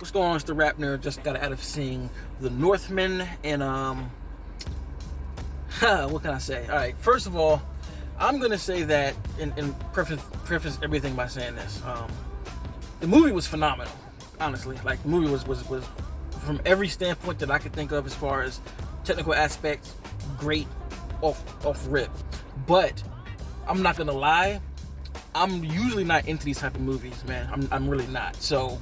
What's going on? It's the RapNerd. Just got out of seeing the Northman, and what can I say? All right, first of all, I'm gonna say that and preface everything by saying this. The movie was phenomenal, honestly. Like, the movie was from every standpoint that I could think of as far as technical aspects, great off rip. But I'm not gonna lie, I'm usually not into these type of movies, man. I'm really not. So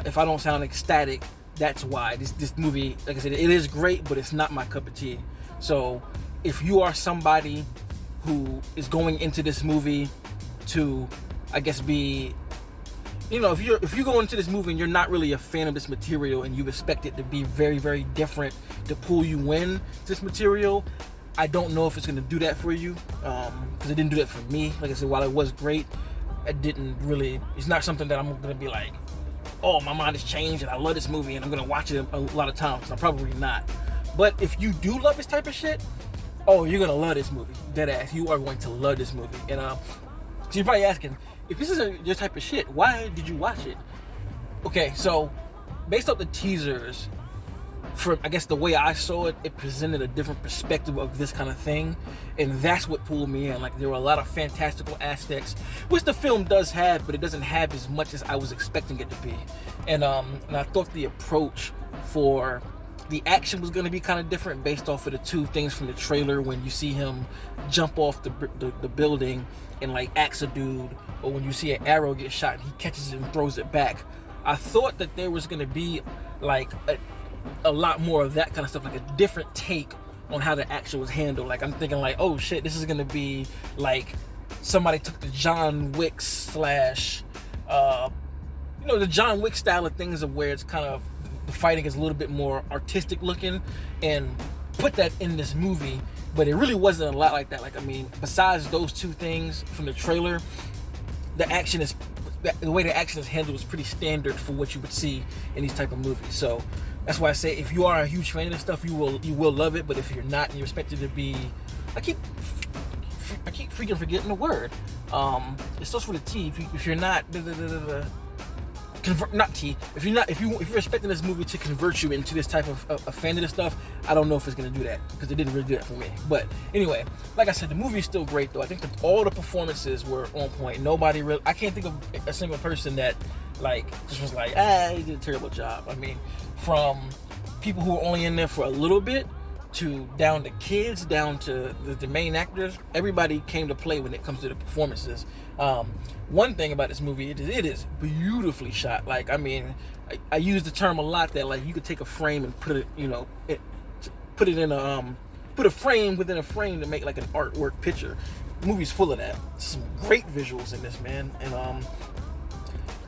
if I don't sound ecstatic, that's why. This movie, like I said, it is great, but it's not my cup of tea. So if you are somebody who is going into this movie to, I guess, be, you know, if you go into this movie and you're not really a fan of this material and you expect it to be very, very different to pull you in this material, I don't know if it's going to do that for you, because it didn't do that for me. Like I said, while it was great, it's not something that I'm going to be like, oh, my mind has changed and I love this movie and I'm going to watch it a lot of times. I'm probably not. But if you do love this type of shit, oh, you're going to love this movie. Deadass. You are going to love this movie. And so you're probably asking, if this isn't your type of shit, why did you watch it? Okay, so based off the teasers, from, I guess, the way I saw it, it presented a different perspective of this kind of thing, and that's what pulled me in. Like, there were a lot of fantastical aspects, which the film does have, but it doesn't have as much as I was expecting it to be. And I thought the approach for the action was going to be kind of different based off of the two things from the trailer, when you see him jump off the building and like axe a dude, or when you see an arrow get shot and he catches it and throws it back. I thought that there was going to be like a lot more of that kind of stuff, like a different take on how the action was handled. Like, I'm thinking like, oh shit, this is going to be like somebody took the John Wick slash the John Wick style of things, of where it's kind of, the fighting is a little bit more artistic looking, and put that in this movie. But it really wasn't a lot like that. Like, I mean, besides those two things from the trailer, the way the action is handled is pretty standard for what you would see in these type of movies. So that's why I say, if you are a huge fan of this stuff, you will love it. But if you're not, and you're expected to be, I keep freaking forgetting the word. It starts with a T. If you're not not T. If you're expecting this movie to convert you into this type of a fan of this stuff, I don't know if it's gonna do that, because it didn't really do that for me. But anyway, like I said, the movie is still great though. I think that all the performances were on point. I can't think of a single person that like just was like, he did a terrible job. I mean, from people who were only in there for a little bit, to down to kids, down to the main actors, everybody came to play when it comes to the performances. One thing about this movie, it is beautifully shot. Like, I mean, I use the term a lot that, like, you could take a frame and put a frame within a frame to make like an artwork picture. The movie's full of that. Some great visuals in this, man, and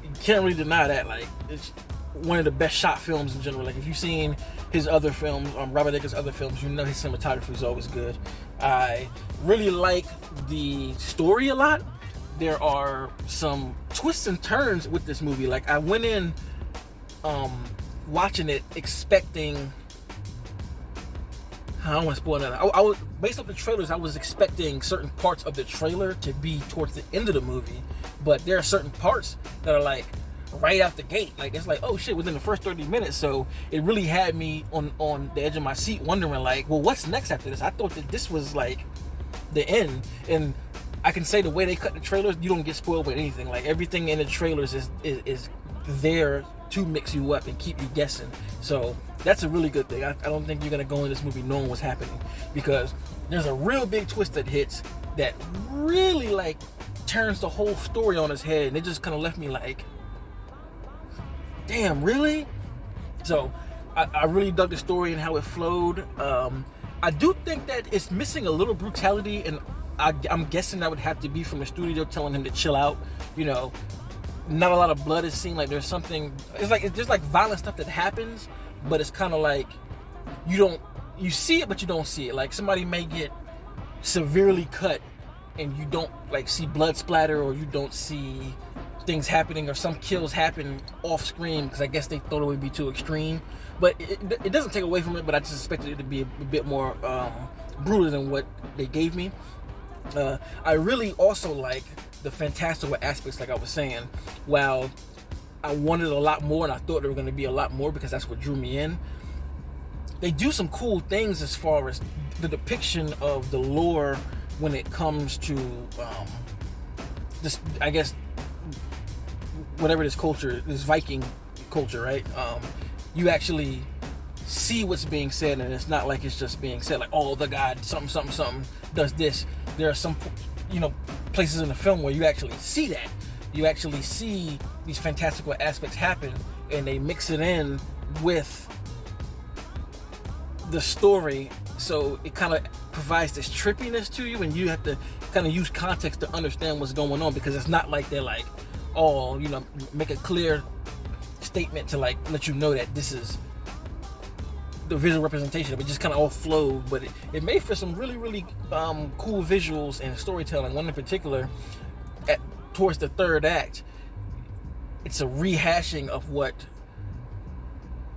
you can't really deny that. Like, it's one of the best shot films in general. Like, if you've seen his other films, Robert Eggers' other films, you know his cinematography is always good. I really like the story a lot. There are some twists and turns with this movie. Like, I went in watching it expecting, I don't want to spoil that. I was, based off the trailers, I was expecting certain parts of the trailer to be towards the end of the movie, but there are certain parts that are like right out the gate. Like, it's like, oh shit, within the first 30 minutes. So it really had me on the edge of my seat, wondering like, well, what's next after this? I thought that this was like the end. And I can say the way they cut the trailers, you don't get spoiled with anything. Like, everything in the trailers is there to mix you up and keep you guessing. So that's a really good thing. I don't think you're gonna go in this movie knowing what's happening, because there's a real big twist that hits that really like turns the whole story on its head, and it just kind of left me like, damn, really? So I really dug the story and how it flowed. I do think that it's missing a little brutality, and I'm guessing that would have to be from the studio telling him to chill out. You know, not a lot of blood is seen. Like, there's something, there's like violent stuff that happens, but it's kind of like you see it, but you don't see it. Like, somebody may get severely cut and you don't like see blood splatter, or you don't see things happening, or some kills happen off screen, because I guess they thought it would be too extreme. But it doesn't take away from it, but I just expected it to be a bit more brutal than what they gave me. I really also like the fantastical aspects, like I was saying. While I wanted a lot more, and I thought there were going to be a lot more because that's what drew me in. They do some cool things as far as the depiction of the lore when it comes to this, I guess, whatever this culture, this Viking culture, right? You actually see what's being said, and it's not like it's just being said like, oh, the god something something something does this. There are some, places in the film where you actually see that. You actually see these fantastical aspects happen, and they mix it in with the story, so it kind of provides this trippiness to you, and you have to kind of use context to understand what's going on, because it's not like they're like, oh, make a clear statement to like let you know that this is the visual representation of it. Just kind of all flowed, but it made for some really, really cool visuals and storytelling. One in particular, towards the third act, it's a rehashing of what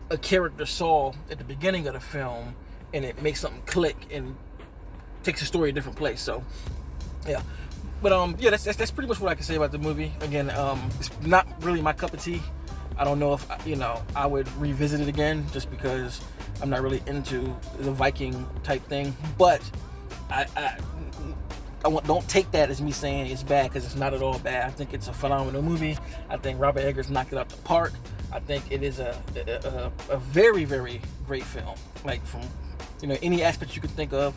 a character saw at the beginning of the film, and it makes something click and takes the story a different place. So yeah, but that's pretty much what I can say about the movie. Again, it's not really my cup of tea. I don't know if I would revisit it again, just because I'm not really into the Viking type thing. But I don't take that as me saying it's bad, because it's not at all bad. I think it's a phenomenal movie. I think Robert Eggers knocked it out the park. I think it is a very, very great film. Like, from any aspect you could think of.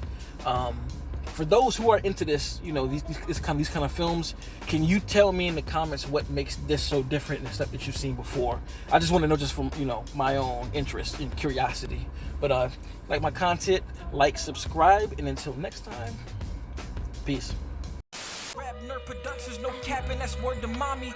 For those who are into this, these kind of films, can you tell me in the comments what makes this so different than stuff that you've seen before? I just want to know, just from my own interest and curiosity. But like my content, like, subscribe, and until next time, peace. RapNerd Productions, no capping, that's word to mommy.